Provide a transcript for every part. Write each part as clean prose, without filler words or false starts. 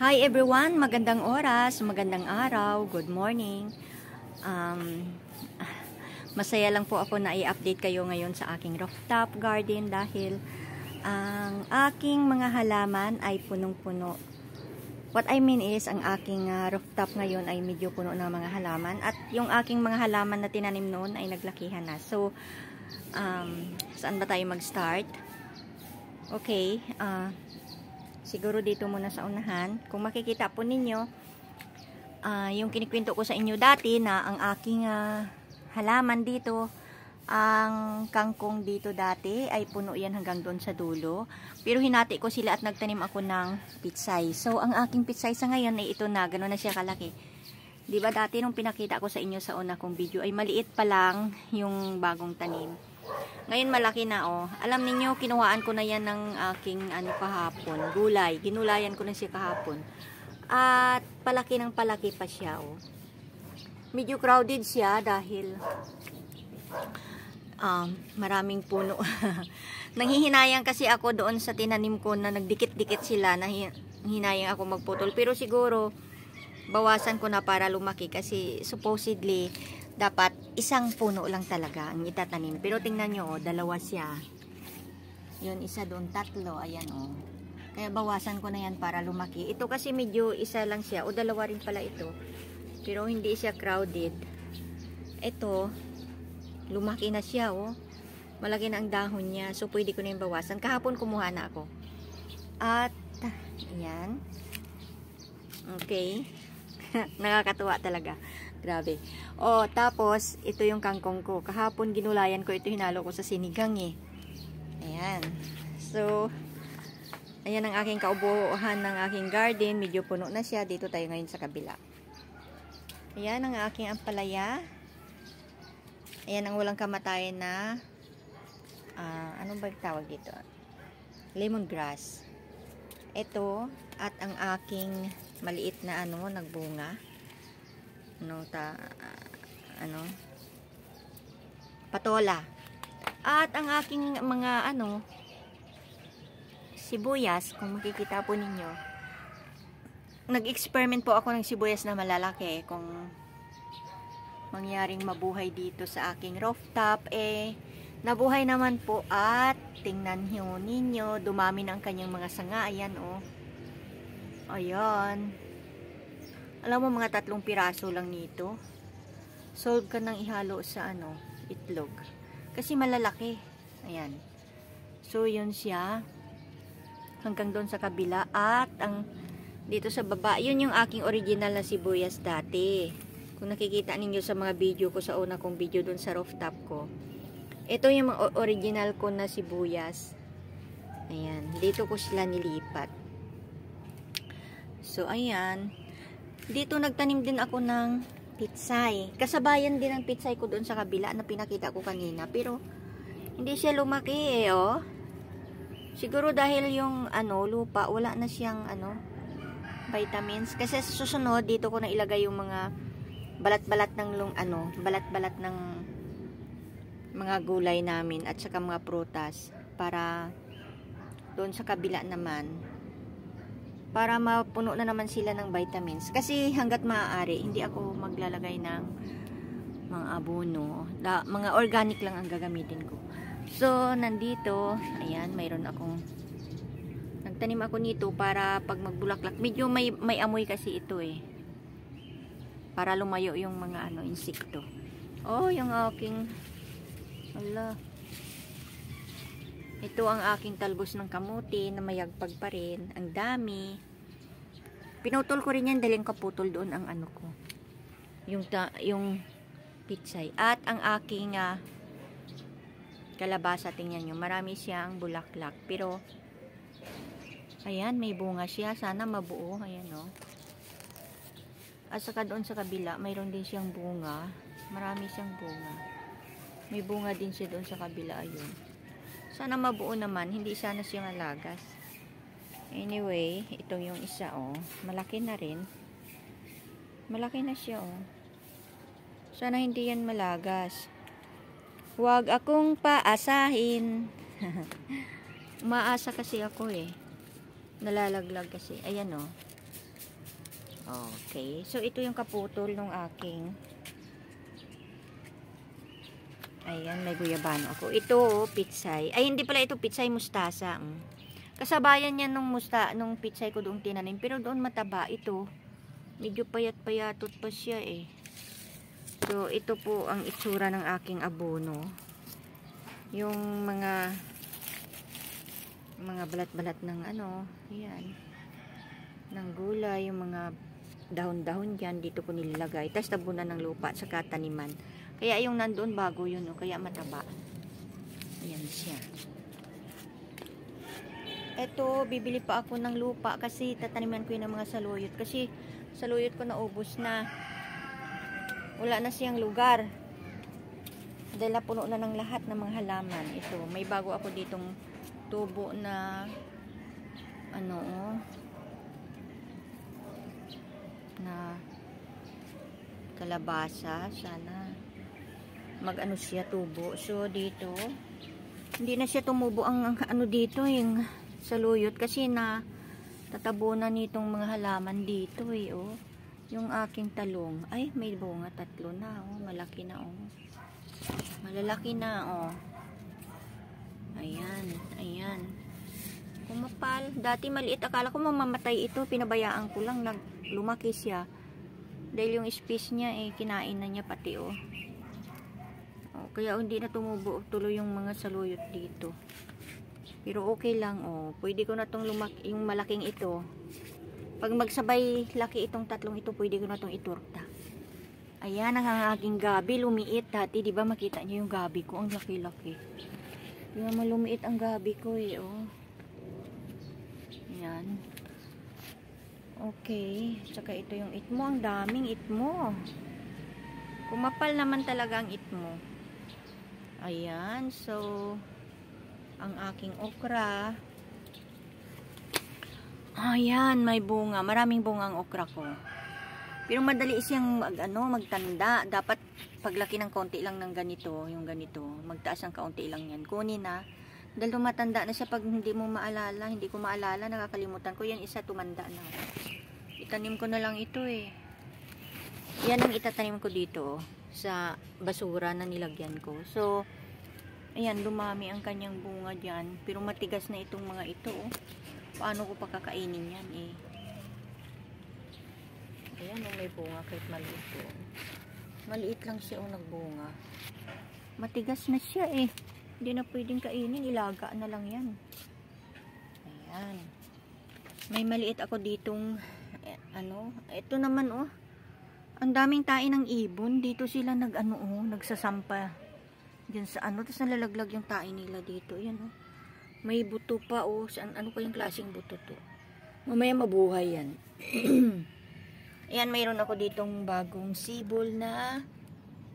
Hi everyone, magandang oras, magandang araw, good morning. Masaya lang po ako na i-update kayo ngayon sa aking rooftop garden dahil ang aking mga halaman ay punong-puno. What I mean is, ang aking rooftop ngayon ay medyo puno ng mga halaman at yung aking mga halaman na tinanim noon ay naglakihan na. So, saan ba tayo mag-start? Okay, siguro dito muna sa unahan. Kung makikita po ninyo, yung kinikwento ko sa inyo dati na ang aking halaman dito, ang kangkong dito dati ay puno yan hanggang doon sa dulo. Pero hinati ko sila at nagtanim ako ng pitsay. So, ang aking pitsay sa ngayon ay ito na, gano'n na siya kalaki. Diba dati nung pinakita ko sa inyo sa una kong video ay maliit pa lang yung bagong tanim. Ngayon malaki na oh. Alam niyo, kinuhaan ko na yan ng aking kahapon, gulay. Ginulayan ko na siya kahapon. At palaki ng palaki pa siya oh. Medyo crowded siya dahil maraming puno. Nanghihinayang kasi ako doon sa tinanim ko na nagdikit-dikit sila, hinayang ako magputol. Pero siguro bawasan ko na para lumaki kasi supposedly dapat isang puno lang talaga ang itatanim. Pero tingnan nyo, oh, dalawa siya. Yun, isa doon, tatlo. Ayan, oh. Kaya bawasan ko na yan para lumaki. Ito kasi medyo isa lang siya. O, dalawa rin pala ito. Pero hindi siya crowded. Ito, lumaki na siya, oh. Malaki na ang dahon niya. So, pwede ko na yung bawasan. Kahapon kumuha na ako. At, ayan. Okay. Nakakatuwa talaga. Grabe. Oh, tapos, ito yung kangkong ko. Kahapon ginulayan ko ito, hinalo ko sa sinigang eh. Ayan. So, ayan ang aking kaubuhan ng aking garden. Medyo puno na siya. Dito tayo ngayon sa kabila. Ayan ang aking ampalaya. Ayan ang walang kamatayan na anong ba tawag dito? Lemongrass. Ito, at ang aking maliit na nagbunga. Patola. At ang aking mga sibuyas, kung makikita po ninyo, nag-experiment po ako ng sibuyas na malalaki kung mangyaring mabuhay dito sa aking rooftop. Nabuhay naman po at tingnan nyo ninyo, dumami na ang kanyang mga sanga. Ayan oh. Ayan. Alam mo, mga 3 piraso lang nito. Solve ka nang ihalo sa itlog. Kasi malalaki. Ayan. So, yun siya. Hanggang doon sa kabila. At ang dito sa baba, yun yung aking original na sibuyas dati. Kung nakikita ninyo sa mga video ko, sa una kong video doon sa rooftop ko. Ito yung mga original ko na sibuyas. Ayan. Dito ko sila nilipat. So, ayan. Dito nagtanim din ako ng pitsay. Kasabayan din ang pitsay ko doon sa kabila na pinakita ko kanina. Pero, hindi siya lumaki oh. Siguro dahil yung lupa, wala na siyang vitamins. Kasi sa susunod, dito ko na ilagay yung mga balat-balat ng balat-balat ng mga gulay namin at saka mga prutas para doon sa kabila naman. Para mapuno na naman sila ng vitamins. Kasi hanggat maaari, hindi ako maglalagay ng mga abono. Mga organic lang ang gagamitin ko. So, nandito, ayan, mayroon akong nagtanim ako nito para pag magbulaklak. Medyo may amoy kasi ito eh. Para lumayo yung mga insekto. Oh, yung aking ito ang aking talbos ng kamuti na mayagpag pa rin. Ang dami. Pinutol ko rin yan dahil yung kaputol doon ang ko. Yung pitsay. At ang aking kalabasa, tingnan nyo. Marami siyang bulaklak. Pero, ayan, may bunga siya. Sana mabuo. Ayan o. At saka doon sa kabila, mayroon din siyang bunga. Marami siyang bunga. May bunga din siya doon sa kabila. Ayun. Sana mabuo naman. Hindi sana siyang alagas. Anyway, itong yung isa oh. Malaki na rin. Malaki na siya oh. Sana hindi yan malagas. Huwag akong paasahin. Umaasa kasi ako eh. Nalalaglag kasi. Ayan oh. Okay. So, ito yung kaputol ng aking. Ayan, may guyabano ako. Ito, pitsay. Ay, hindi pala ito pitsay, mustasa. Kasabayan yan nung pitsay ko doong tinanim. Pero doon mataba. Ito, medyo payat-payatot pa siya eh. So, ito po ang itsura ng aking abono. Yung mga balat-balat ng ano, ayan, ng gulay, yung mga dahon-dahon dyan, dito ko nilagay. Tapos tabunan ng lupa sa kataniman. Kaya yung nandoon bago yun, kaya mataba. Ayan siya. Eto, bibili pa ako ng lupa kasi tataniman ko yun ng mga saluyot. Kasi saluyot ko naubos na. Wala na siyang lugar. Dahil napuno na ng lahat ng mga halaman. Ito, may bago ako ditong tubo na ano, na kalabasa. Sana mag-ano siya, tubo. So, dito, hindi na siya tumubo ang ano dito, yung saluyot. Kasi na tatabunan nitong mga halaman dito eh, oh. Yung aking talong. Ay, may bunga, 3 na, oh. Malaki na, oh. Malalaki na, oh. Ayan, ayan. Kumapal. Dati maliit. Akala ko mamamatay ito. Pinabayaan ko lang. Lumaki siya. Dahil yung space niya, eh, kinain na niya pati, oh. Kaya hindi na tumubo tuloy yung mga saluyot dito. Pero okay lang, oh. Pwede ko na tong yung malaking ito. Pag magsabay laki itong 3 ito, pwede ko na tong iturta. Ayan ang aking gabi, lumiit. Dati, di ba makita niyo yung gabi ko? Ang laki-laki. Kaya malumiit ang gabi ko eh, oh. Ayan. Okay. Tsaka ito yung itmo. Ang daming itmo. Kumapal naman talaga ang itmo. Ayan, so ang aking okra. Ayan, may bunga. Maraming bunga ang okra ko. Pero madali siyang magtanda. Dapat paglaki ng konti lang ng ganito, yung ganito, magtaas ng kaunti lang yan. Kunin na. Dahil tumatanda na siya pag hindi mo maalala, hindi ko maalala, nakakalimutan ko. Yan isa tumanda na. Itanim ko na lang ito eh. Yan ang itatanim ko dito sa basura na nilagyan ko. So, ayan, dumami ang kanyang bunga dyan. Pero matigas na itong mga ito. Oh. Paano ko pa kakainin yan eh. Ayan, oh, may bunga kahit maliit po. Maliit lang siya oh, nagbunga. Matigas na siya eh. Hindi na pwedeng kainin. Ilaga na lang yan. Ayan. May maliit ako ditong ito naman oh. Ang daming tae ng ibon. Dito sila nagsasampa. Diyan sa tapos nalalaglag yung tae nila dito. Ayan, oh. May buto pa, oh. Ano pa yung klaseng buto to? Mamaya mabuhay yan. Ayan, mayroon ako ditong bagong sibol na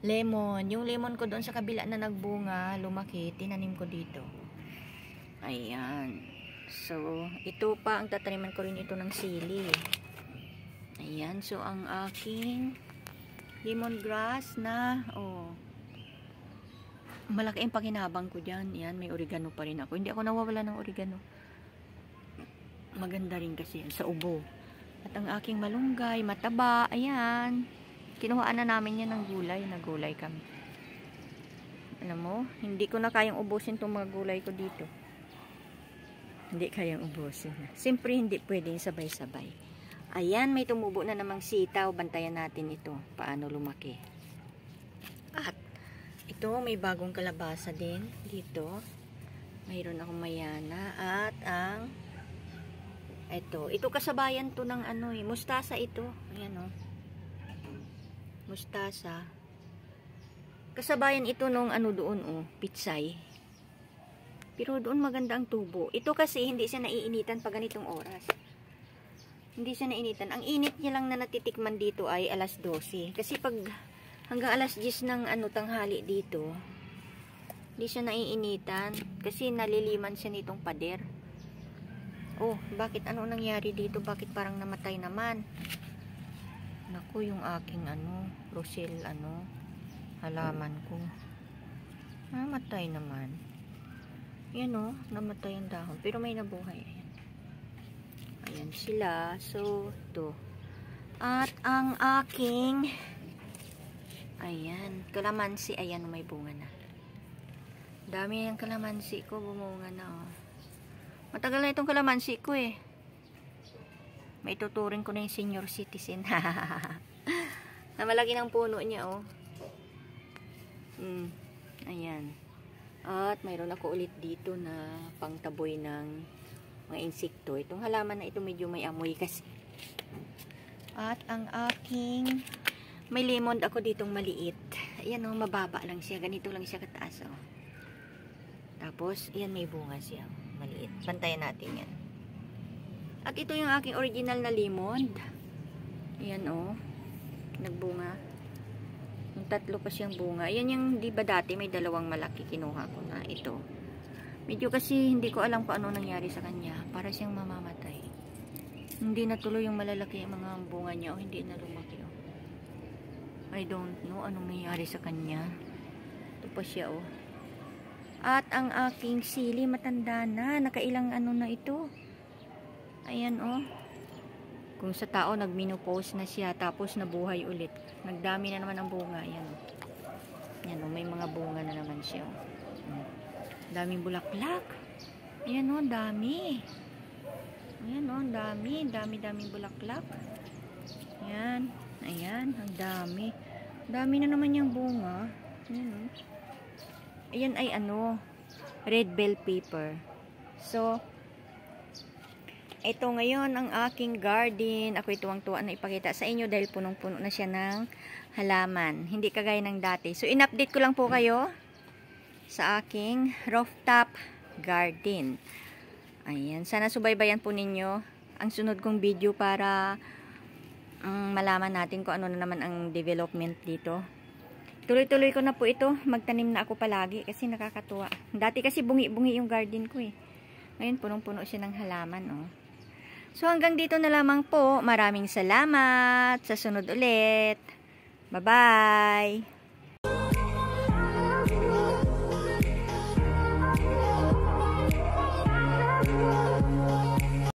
lemon. Yung lemon ko doon sa kabila na nagbunga, lumaki, tinanim ko dito. Ayan. So, ito pa, ang tataniman ko rin ito ng sili. Ayan, so ang aking lemongrass na, oh, malaki ang pakinabang ko dyan. Ayan, may oregano pa rin ako. Hindi ako nawawala ng oregano. Maganda rin kasi yan sa ubo. At ang aking malunggay, mataba, ayan. Kinuhaan na namin yan ng gulay. Nagulay kami. Alam mo, hindi ko na kayang ubusin itong mga gulay ko dito. Hindi kayang ubusin. Siyempre, hindi pwedeng sabay-sabay. Ayan, may tumubo na namang sitaw. Bantayan natin ito. Paano lumaki. At ito, may bagong kalabasa din dito. Mayroon akong mayana. At ang ito kasabayan to ng mustasa ito. Ayan o. Mustasa. Kasabayan ito nung doon o, pitsay. Pero doon maganda ang tubo. Ito kasi hindi siya naiinitan pag ganitong oras. Hindi siya nainitan. Ang init niya lang na natitikman dito ay alas 12. Kasi pag hanggang alas 10 ng tanghali dito, hindi siya naiinitan. Kasi naliliman siya nitong pader. Oh, bakit ano nangyari dito? Bakit parang namatay naman? Naku, yung aking Rosel halaman ko. Namatay naman. Yan oh, namatay ang dahon. Pero may nabuhay. Ayan sila. So, ito. At ang aking, ayan, kalamansi, ayan, may bunga na. Dami yung kalamansi ko, bumunga na, oh. Matagal na itong kalamansi ko, eh. May tuturing ko na yung senior citizen. Na malaki ng puno niya, oh. Ayan. At mayroon ako ulit dito na pangtaboy ng mga insekto. Itong halaman na ito medyo may amoy kasi. At ang aking, may lemon ako ditong maliit. Ayan, oh, mababa lang siya. Ganito lang siya kataas, oh. Tapos, ayan, may bunga siya. Maliit. Bantayan natin yan. At ito yung aking original na lemon. Ayan, oh. Nagbunga. Yung tatlo pa siyang bunga. Ayan yung, di ba dati may dalawang malaki kinuha ko na ito. Medyo kasi hindi ko alam kung ano nangyari sa kanya. Para siyang mamamatay. Hindi natuloy yung malalaki yung mga bunga niya, o hindi na lumaki, oh. I don't know anong nangyari sa kanya. Ito pa siya, oh. At ang aking sili matanda na. Nakailang ano na ito. Ayan, oh. Kung sa tao nagminopause na siya tapos nabuhay ulit. Nagdami na naman ang bunga. Ayan, oh. Ayan, oh. May mga bunga na naman siya, oh. Daming bulaklak. Ayan, oh. Dami. Ayan, oh. Dami-daming bulaklak. Ayan. Ayan. Ang dami. Dami na naman yung bunga. Ayan, oh. Ayan ay ano, red bell pepper. So, ito ngayon ang aking garden. Ako tuwang-tuwa na ipakita sa inyo dahil punong-puno na siya ng halaman. Hindi kagaya ng dati. So, in-update ko lang po kayo sa aking rooftop garden. Ayan. Sana subaybayan po ninyo ang sunod kong video para malaman natin kung ano na naman ang development dito. Tuloy-tuloy ko na po ito. Magtanim na ako palagi kasi nakakatuwa. Dati kasi bungi-bungi yung garden ko, eh. Ngayon punong-puno siya ng halaman, oh. So hanggang dito na lamang po. Maraming salamat. Sa sunod ulit. Bye-bye.